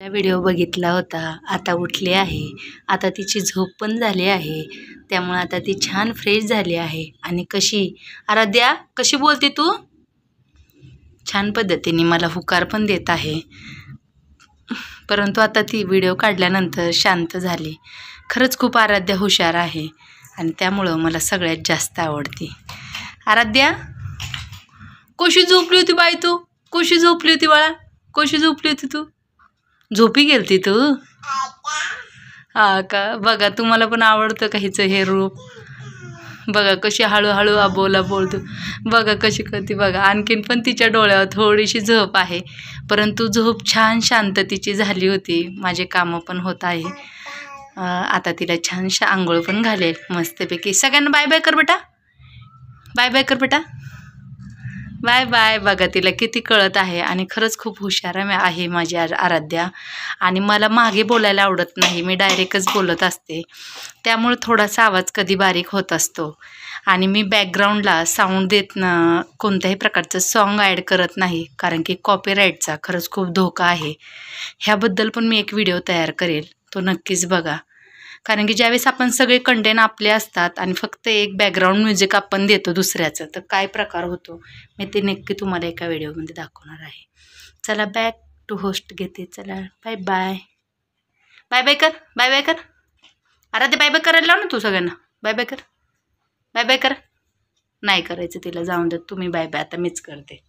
Video बघितला होता, आता उठली आहे. आता तिची झोप पण झाली आहे, त्यामुळे आता ती छान फ्रेश झाली आहे. आणि कशी आराध्या कशी बोलते तू, छान पद्धतीने मला हुकार पण देत आहे. परंतु आता ती व्हिडिओ काढल्यानंतर शांत झाली. खरंच खूप आराध्या हुशार आहे आणि त्यामुळं मला सगळ्यात जास्त आवडते. आराध्या कशी झोपली होती बाई तू, कशी झोपली होती बाळा, कशी झोपली होती तू, झोपी गेलती तू. हा का, बघा तुम्हाला पण आवडतं का हिचं हे रूप. बघा कशी हळूहळू अबोला बोलतो, बघा कशी करते बघा. आणखीन पण तिच्या डोळ्यावर थोडीशी झोप आहे, परंतु झोप छान शांततेची झाली होती. माझे कामं पण होत आहे. आता तिला छानशा आंघोळ पण घालेल मस्तपैकी. सगळ्यांना बाय बाय कर बेटा, बाय बाय कर बेटा, बाय बाय. बघा तिला किती कळत आहे आणि खरंच खूप हुशार आहे माझी आराध्या. आणि मला मागे बोलायला आवडत नाही, मी डायरेक्टच बोलत असते, त्यामुळे थोडासा आवाज कधी बारीक होत असतो. आणि मी बॅकग्राऊंडला साऊंड देत कोणत्याही प्रकारचं सॉन्ग ॲड करत नाही, कारण की कॉपीराईटचा खरंच खूप धोका आहे. ह्याबद्दल पण मी एक व्हिडिओ तयार करेल, तो नक्कीच बघा. कारण की ज्यावेळेस आपण सगळे कंटेंट आपले असतात आणि फक्त एक बॅकग्राऊंड म्युझिक आपण देतो दुसऱ्याचं, तर काय प्रकार होतो मी ते नक्की तुम्हाला एका व्हिडिओमध्ये दाखवणार आहे. चला बॅक टू होस्ट घेते. चला बाय बाय, बाय बाय कर, बाय बाय कर. अरे ते बाय बाय करायला लाव ना तू सगळ्यांना, बाय बाय कर, बाय बाय कर. नाही करायचं तिला, जाऊन देत तुम्ही बाय बाय, आता मीच करते.